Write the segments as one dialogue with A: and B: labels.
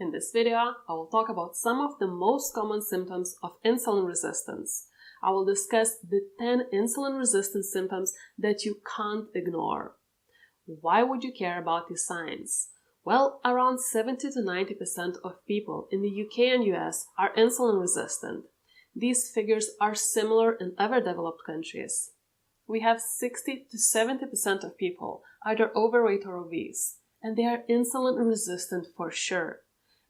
A: In this video, I will talk about some of the most common symptoms of insulin resistance. I will discuss the 10 insulin resistance symptoms that you can't ignore. Why would you care about these signs? Well, around 70 to 90% of people in the UK and US are insulin resistant. These figures are similar in other developed countries. We have 60 to 70% of people either overweight or obese, and they are insulin resistant for sure.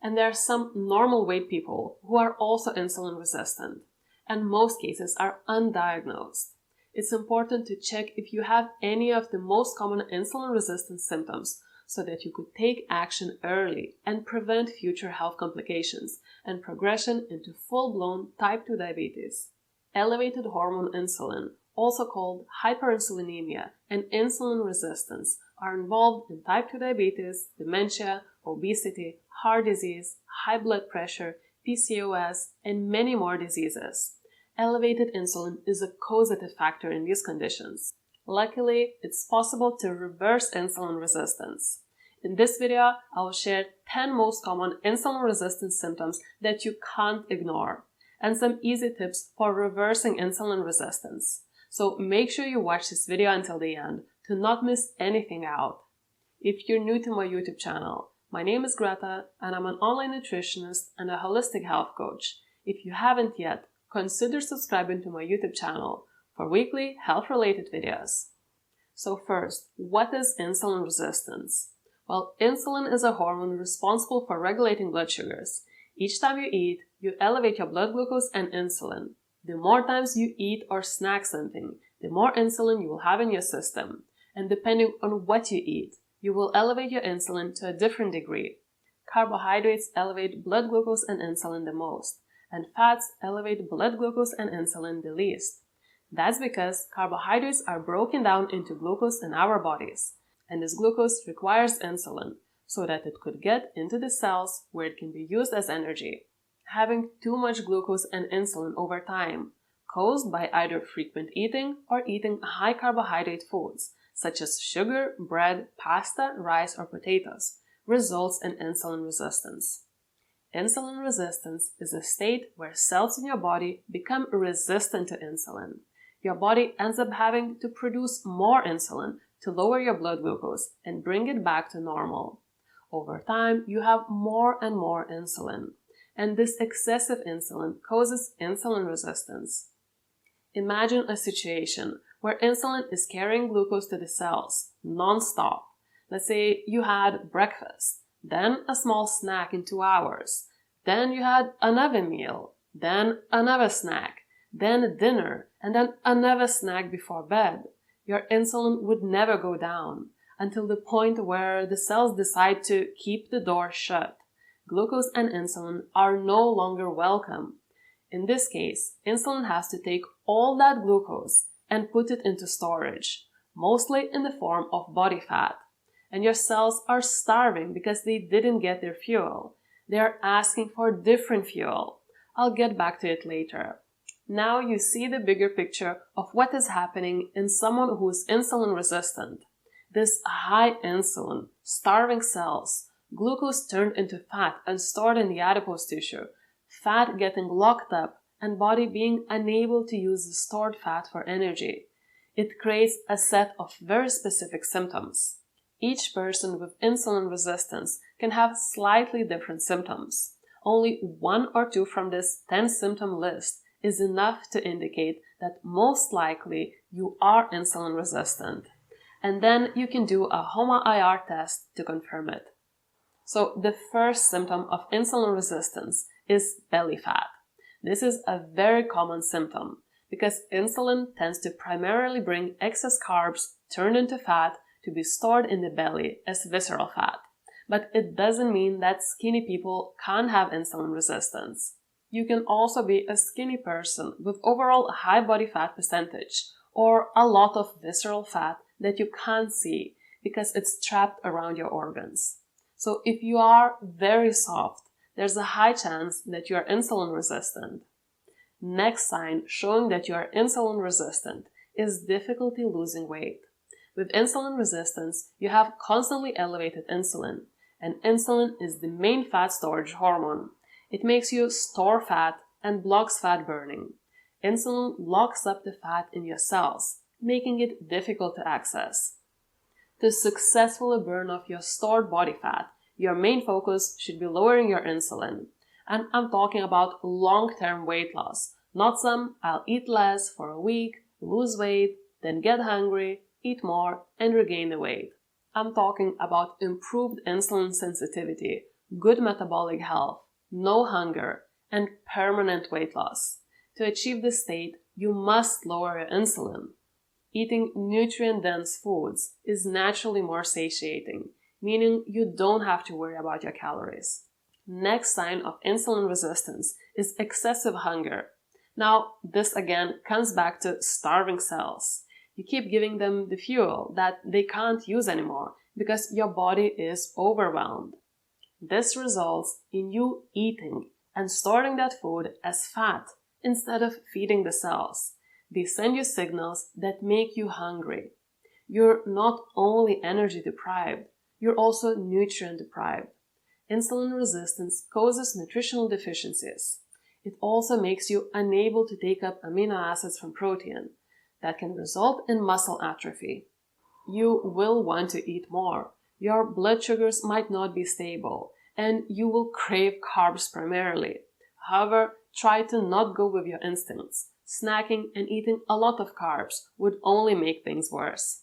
A: And there are some normal weight people who are also insulin resistant, and most cases are undiagnosed. It's important to check if you have any of the most common insulin resistance symptoms so that you could take action early and prevent future health complications and progression into full-blown type 2 diabetes. Elevated hormone insulin, also called hyperinsulinemia, and insulin resistance are involved in type 2 diabetes, dementia, obesity, heart disease, high blood pressure, PCOS, and many more diseases. Elevated insulin is a causative factor in these conditions. Luckily, it's possible to reverse insulin resistance. In this video, I will share 10 most common insulin resistance symptoms that you can't ignore, and some easy tips for reversing insulin resistance. So make sure you watch this video until the end to not miss anything out. If you're new to my YouTube channel, my name is Greta and I'm an online nutritionist and a holistic health coach. If you haven't yet, consider subscribing to my YouTube channel for weekly health-related videos. So first, what is insulin resistance? Well, insulin is a hormone responsible for regulating blood sugars. Each time you eat, you elevate your blood glucose and insulin. The more times you eat or snack something, the more insulin you will have in your system. And depending on what you eat, you will elevate your insulin to a different degree. Carbohydrates elevate blood glucose and insulin the most, and fats elevate blood glucose and insulin the least. That's because carbohydrates are broken down into glucose in our bodies, and this glucose requires insulin so that it could get into the cells where it can be used as energy. Having too much glucose and insulin over time, caused by either frequent eating or eating high carbohydrate foods, such as sugar, bread, pasta, rice, or potatoes, results in insulin resistance. Insulin resistance is a state where cells in your body become resistant to insulin. Your body ends up having to produce more insulin to lower your blood glucose and bring it back to normal. Over time, you have more and more insulin, and this excessive insulin causes insulin resistance. Imagine a situation where insulin is carrying glucose to the cells non-stop. Let's say you had breakfast, then a small snack in 2 hours, then you had another meal, then another snack, then dinner, and then another snack before bed. Your insulin would never go down until the point where the cells decide to keep the door shut. Glucose and insulin are no longer welcome. In this case, insulin has to take all that glucose and put it into storage, mostly in the form of body fat. And your cells are starving because they didn't get their fuel. They are asking for different fuel. I'll get back to it later. Now you see the bigger picture of what is happening in someone who is insulin resistant. This high insulin, starving cells, glucose turned into fat and stored in the adipose tissue, fat getting locked up, and body being unable to use the stored fat for energy. It creates a set of very specific symptoms. Each person with insulin resistance can have slightly different symptoms. Only 1 or 2 from this 10-symptom list is enough to indicate that most likely you are insulin resistant. And then you can do a HOMA-IR test to confirm it. So the first symptom of insulin resistance is belly fat. This is a very common symptom because insulin tends to primarily bring excess carbs turned into fat to be stored in the belly as visceral fat. But it doesn't mean that skinny people can't have insulin resistance. You can also be a skinny person with overall high body fat percentage or a lot of visceral fat that you can't see because it's trapped around your organs. So if you are very soft, there's a high chance that you are insulin resistant. Next sign showing that you are insulin resistant is difficulty losing weight. With insulin resistance, you have constantly elevated insulin, and insulin is the main fat storage hormone. It makes you store fat and blocks fat burning. Insulin locks up the fat in your cells, making it difficult to access. To successfully burn off your stored body fat, your main focus should be lowering your insulin. And I'm talking about long-term weight loss, not some I'll eat less for a week, lose weight, then get hungry, eat more, and regain the weight. I'm talking about improved insulin sensitivity, good metabolic health, no hunger, and permanent weight loss. To achieve this state, you must lower your insulin. Eating nutrient-dense foods is naturally more satiating, meaning you don't have to worry about your calories. Next sign of insulin resistance is excessive hunger. Now, this again comes back to starving cells. You keep giving them the fuel that they can't use anymore because your body is overwhelmed. This results in you eating and storing that food as fat instead of feeding the cells. They send you signals that make you hungry. You're not only energy deprived, you're also nutrient deprived. Insulin resistance causes nutritional deficiencies. It also makes you unable to take up amino acids from protein. That can result in muscle atrophy. You will want to eat more. Your blood sugars might not be stable, and you will crave carbs primarily. However, try to not go with your instincts. Snacking and eating a lot of carbs would only make things worse.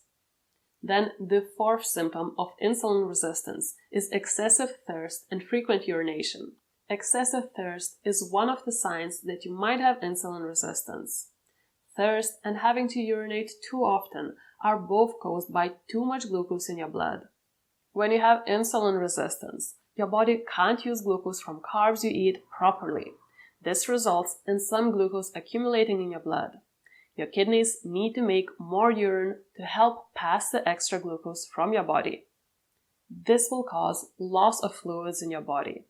A: Then the fourth symptom of insulin resistance is excessive thirst and frequent urination. Excessive thirst is one of the signs that you might have insulin resistance. Thirst and having to urinate too often are both caused by too much glucose in your blood. When you have insulin resistance, your body can't use glucose from carbs you eat properly. This results in some glucose accumulating in your blood. Your kidneys need to make more urine to help pass the extra glucose from your body. This will cause loss of fluids in your body.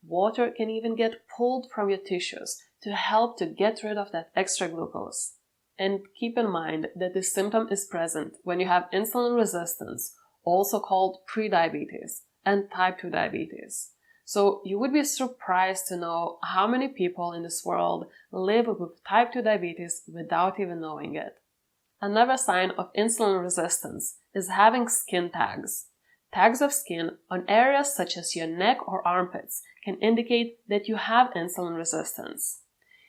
A: Water can even get pulled from your tissues to help to get rid of that extra glucose. And keep in mind that this symptom is present when you have insulin resistance, also called prediabetes, and type 2 diabetes. So you would be surprised to know how many people in this world live with type 2 diabetes without even knowing it. Another sign of insulin resistance is having skin tags. Tags of skin on areas such as your neck or armpits can indicate that you have insulin resistance.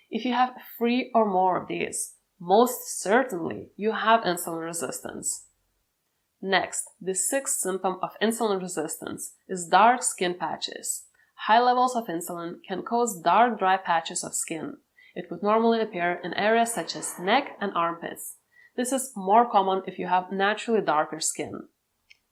A: If you have 3 or more of these, most certainly you have insulin resistance. Next, the sixth symptom of insulin resistance is dark skin patches. High levels of insulin can cause dark, dry patches of skin. It would normally appear in areas such as neck and armpits. This is more common if you have naturally darker skin.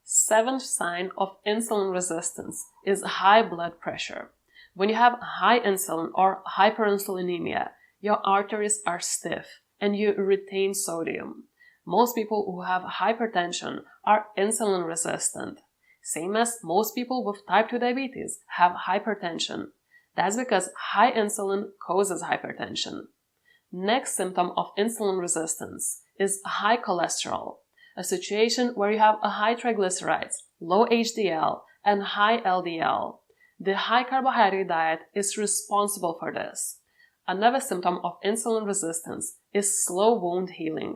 A: Seventh sign of insulin resistance is high blood pressure. When you have high insulin or hyperinsulinemia, your arteries are stiff and you retain sodium. Most people who have hypertension are insulin resistant, same as most people with type 2 diabetes have hypertension. That's because high insulin causes hypertension. Next symptom of insulin resistance is high cholesterol, a situation where you have a high triglycerides, low HDL, and high LDL. The high carbohydrate diet is responsible for this. Another symptom of insulin resistance is slow wound healing.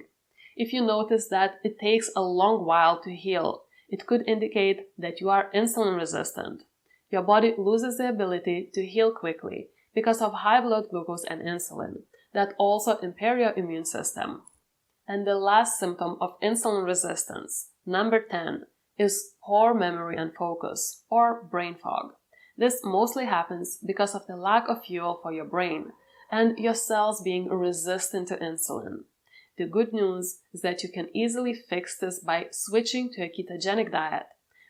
A: If you notice that it takes a long while to heal, it could indicate that you are insulin resistant. Your body loses the ability to heal quickly because of high blood glucose and insulin that also impair your immune system. And the last symptom of insulin resistance, number 10, is poor memory and focus, or brain fog. This mostly happens because of the lack of fuel for your brain and your cells being resistant to insulin. The good news is that you can easily fix this by switching to a ketogenic diet.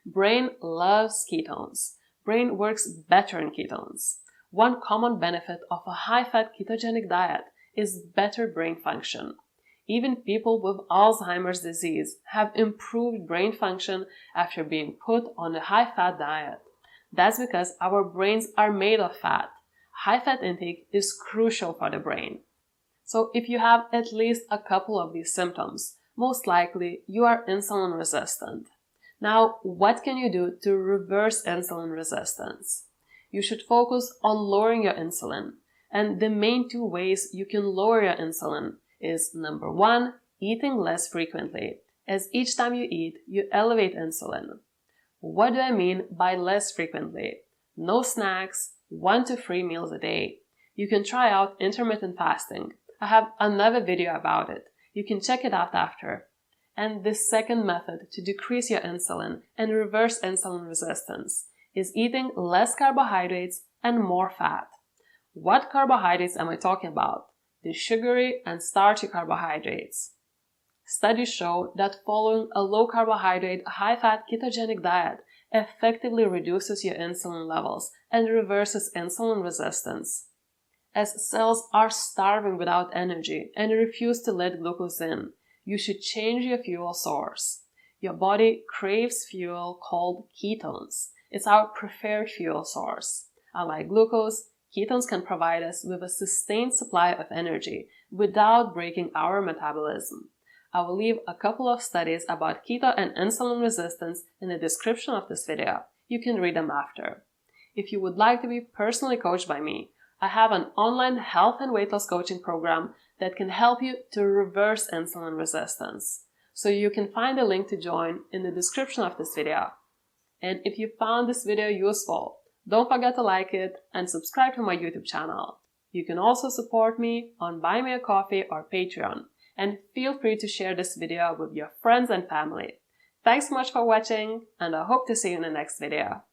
A: Brain loves ketones. Brain works better in ketones. One common benefit of a high-fat ketogenic diet is better brain function. Even people with Alzheimer's disease have improved brain function after being put on a high-fat diet. That's because our brains are made of fat. High-fat intake is crucial for the brain. So if you have at least a couple of these symptoms, most likely you are insulin resistant. Now, what can you do to reverse insulin resistance? You should focus on lowering your insulin. And the main two ways you can lower your insulin is number 1, eating less frequently, as each time you eat, you elevate insulin. What do I mean by less frequently? No snacks, 1 to 3 meals a day. You can try out intermittent fasting. I have another video about it. You can check it out after. And the second method to decrease your insulin and reverse insulin resistance is eating less carbohydrates and more fat. What carbohydrates am I talking about? The sugary and starchy carbohydrates. Studies show that following a low-carbohydrate, high-fat ketogenic diet effectively reduces your insulin levels and reverses insulin resistance. As cells are starving without energy and refuse to let glucose in, you should change your fuel source. Your body craves fuel called ketones. It's our preferred fuel source. Unlike glucose, ketones can provide us with a sustained supply of energy without breaking our metabolism. I will leave a couple of studies about keto and insulin resistance in the description of this video. You can read them after. If you would like to be personally coached by me, I have an online health and weight loss coaching program that can help you to reverse insulin resistance. So you can find the link to join in the description of this video. And if you found this video useful, don't forget to like it and subscribe to my YouTube channel. You can also support me on Buy Me a Coffee or Patreon. And feel free to share this video with your friends and family. Thanks so much for watching, and I hope to see you in the next video.